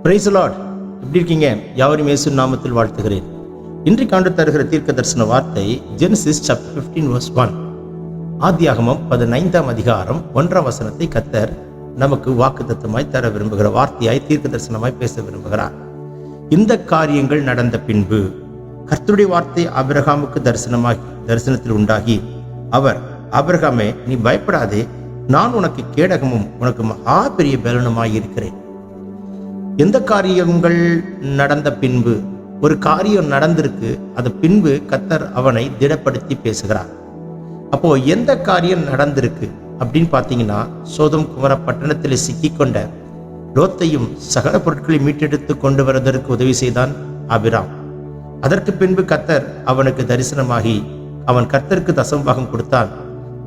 Price Lord. எப்படி இருக்கீங்க? யாவரையும் இயேசு நாமத்தில் வாழ்த்துகிறேன். இன்றைக்கு ஆண்டு தருகிற தீர்க்க தரிசன வார்த்தை ஜெனசிஸ் சாப்டர் 15 verse 1. ஆதியாகமம் 15ஆம் அதிகாரம் 1ஆம் வசனத்தை கர்த்தர் நமக்கு வாக்குத்தத்தமாய் தர விரும்புகிற வார்த்தையாய் தீர்க்க தரிசனமாய் பேச விரும்புகிறார். இந்த காரியங்கள் நடந்த பின்பு கர்த்தருடைய வார்த்தை ஆபிரகாமுக்கு தரிசனத்தில் உண்டாகி, அவர், ஆபிரகாமே, நீ பயப்படாதே, நான் உனக்கு கேடகமும் உனக்கு மகா பெரிய பலனுமாய் இருக்கிறேன். எந்த காரியங்கள் நடந்த பின்பு, ஒரு காரியம் நடந்திருக்கு, அது பின்பு கர்த்தர் அவனை திடப்படுத்தி பேசுகிறார். அப்போ எந்த காரியம் நடந்திருக்கு அப்படின்னு பார்த்தீங்கன்னா, சோதம் குமர பட்டணத்தில் சிக்கிக்கொண்ட லோத்தையும் சகல பொருட்களை மீட்டெடுத்து கொண்டு வருவதற்கு உதவி செய்தான் ஆபிராம். அதற்கு பின்பு கர்த்தர் அவனுக்கு தரிசனமாகி அவன் கர்த்தருக்கு தசமபாகம் கொடுத்தான்.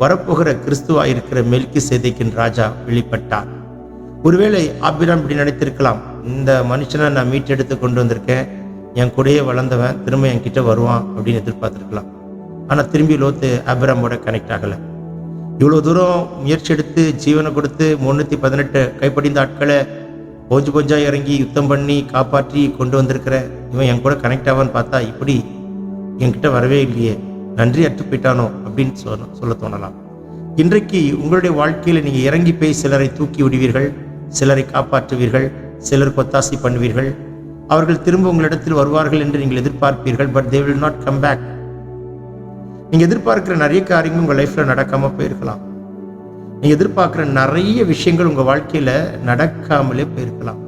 வரப்போகிற கிறிஸ்துவாயிருக்கிற மெல்கிசேதேக்கின் ராஜா வெளிப்பட்டார். ஒருவேளை ஆபிராம் இப்படி நினைத்திருக்கலாம், இந்த மனுஷனை நான் மீட்டெடுத்து கொண்டு வந்திருக்கேன், என் கூடயே வளர்ந்தவன் திரும்ப என் கிட்ட வருவான் அப்படின்னு எதிர்பார்த்திருக்கலாம். ஆனால் திரும்பி லோத்து ஆபிராமோட கனெக்ட் ஆகலை. இவ்வளோ தூரம் முயற்சி எடுத்து ஜீவனை கொடுத்து 318 கைப்படிந்த ஆட்களை கொஞ்சம் இறங்கி யுத்தம் பண்ணி காப்பாற்றி கொண்டு வந்திருக்கிற இவன் என் கூட கனெக்ட் ஆவான்னு பார்த்தா இப்படி என்கிட்ட வரவே இல்லையே, நன்றி அற்று போயிட்டானோ அப்படின்னு சொல்ல தோணலாம். இன்றைக்கு உங்களுடைய வாழ்க்கையில் நீங்கள் இறங்கி போய் சிலரை தூக்கி விடுவீர்கள், சிலரை காப்பாற்றுவீர்கள், சிலருக்கு ஒத்தாசை பண்ணுவீர்கள். அவர்கள் திரும்ப உங்களிடத்தில் வருவார்கள் என்று நீங்கள் எதிர்பார்ப்பீர்கள். But they will not come back. நீங்கள் எதிர்பார்க்கிற நிறைய காரியங்கள் உங்கள் லைஃப்பில் நடக்காமல் போயிருக்கலாம். நீங்கள் எதிர்பார்க்குற நிறைய விஷயங்கள் உங்கள் வாழ்க்கையில் நடக்காமலே போயிருக்கலாம்.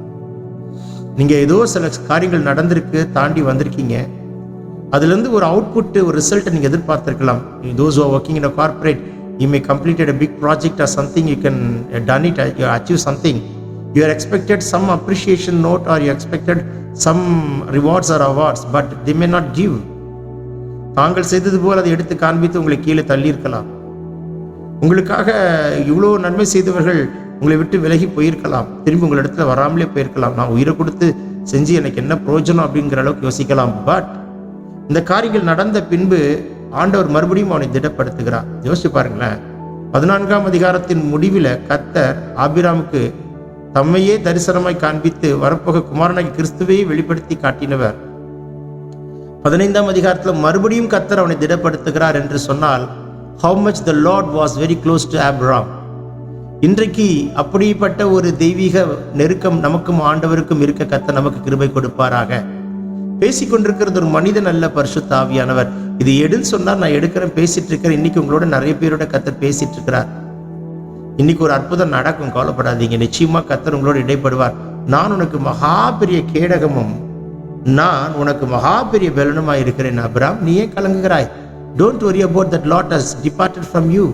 நீங்கள் ஏதோ சில காரியங்கள் நடந்திருக்கு, தாண்டி வந்திருக்கீங்க, அதுலேருந்து ஒரு அவுட்புட்டு, ஒரு ரிசல்ட்டை நீங்கள் எதிர்பார்த்துருக்கலாம். those who are working in a corporate, you may completed a big project or something, you can done it, you achieve something. You are expected some appreciation note or you expected some rewards or awards, but they may not give. தாங்கள் செய்தது போல் அதை எடுத்து காண்பித்து உங்களை கீழே தள்ளி இருக்கலாம். உங்களுக்காக இவ்வளோ நன்மை செய்தவர்கள் உங்களை விட்டு விலகி போயிருக்கலாம், திரும்பி உங்கள் இடத்துல வராமலே போயிருக்கலாம். நான் உயிரை கொடுத்து செஞ்சு எனக்கு என்ன பிரயோஜனம் அப்படிங்கிற அளவுக்கு யோசிக்கலாம். பட் இந்த காரியங்கள் நடந்த பின்பு ஆண்டவர் மறுபடியும் அவனை திடப்படுத்துகிறார். யோசிச்சு பாருங்களேன், 14ஆம் அதிகாரத்தின் முடிவில் கர்த்தர் ஆபிராமுக்கு தம்மையே தரிசனமாய் காண்பித்து வரப்போக குமாரனாகி கிறிஸ்துவையே வெளிப்படுத்தி காட்டினவர். 15ஆம் அதிகாரத்தில் மறுபடியும் கர்த்தர் அவனை திடப்படுத்துகிறார் என்று சொன்னால், how much the Lord was very close to Abraham. இன்றைக்கு அப்படிப்பட்ட ஒரு தெய்வீக நெருக்கம் நமக்கும் ஆண்டவருக்கும் இருக்க கர்த்தர் நமக்கு கிருபை கொடுப்பாராக. பேசிக்கொண்டிருக்கிறது ஒரு மனிதன் அல்ல, பரிசுத்த ஆவியானவர். இது எடுன்னு சொன்னார், நான் எடுக்கிறேன், பேசிட்டு இருக்கிறேன். இன்னைக்கு உங்களோட நிறைய பேரோட கர்த்தர் பேசிட்டு இருக்கிறார். இன்னைக்கு ஒரு அற்புதம் நடக்கும், கவலைப்படாதீங்க. நிச்சயமா கர்த்தர் உங்களோட இடைப்படுவார். நான் உனக்கு மகா பெரிய கேடகமும் நான் உனக்கு மகா பெரிய பலனுமா இருக்கிறேன். ஆபிராம், நீ ஏன் கலங்குகிறாய்? Don't worry about that Lot has departed from you,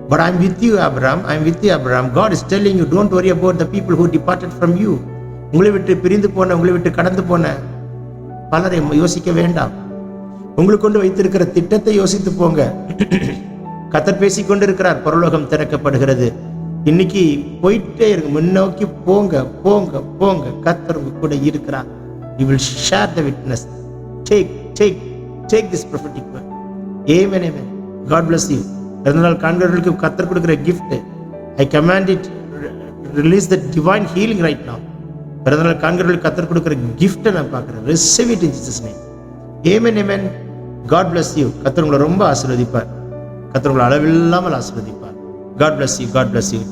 but I'm with you, Abraham. I'm with you, Abraham. God is telling you, don't worry about the people who departed from you. உங்களை விட்டு பிரிந்து போன, உங்களை விட்டு கடந்து போன பலரை யோசிக்க வேண்டாம். உங்களுக்கு கொண்டு வைத்திருக்கிற திட்டத்தை யோசித்து போங்க. கர்த்தர் பேசிக்கொண்டு இருக்கிறார். பரலோகம் திறக்கப்படுகிறது. இன்னைக்கு போயிட்டே இருக்கு, முன்னோக்கி போங்க போங்க போங்க. கர்த்தர் உங்க கூட இருக்கிறார். You will share the witness. Take this prophetic word. Amen, amen. God bless you. பிறந்தநாள் காண்கிறவர்களுக்கு கர்த்தர் கொடுக்கிற gift, I command it, release the divine healing right now. பிறந்தநாள் காண்கிறவர்களுக்கு கர்த்தர் கொடுக்கிற gift நான் பார்க்கிறேன். Receive it in Jesus name. Amen, amen. God bless you. கர்த்தர் உங்களை ரொம்ப ஆசீர்வதிப்பார். கர்த்தர் உங்களை அளவில்லாமல் ஆசீர்வதிப்பார். God bless you. God bless you.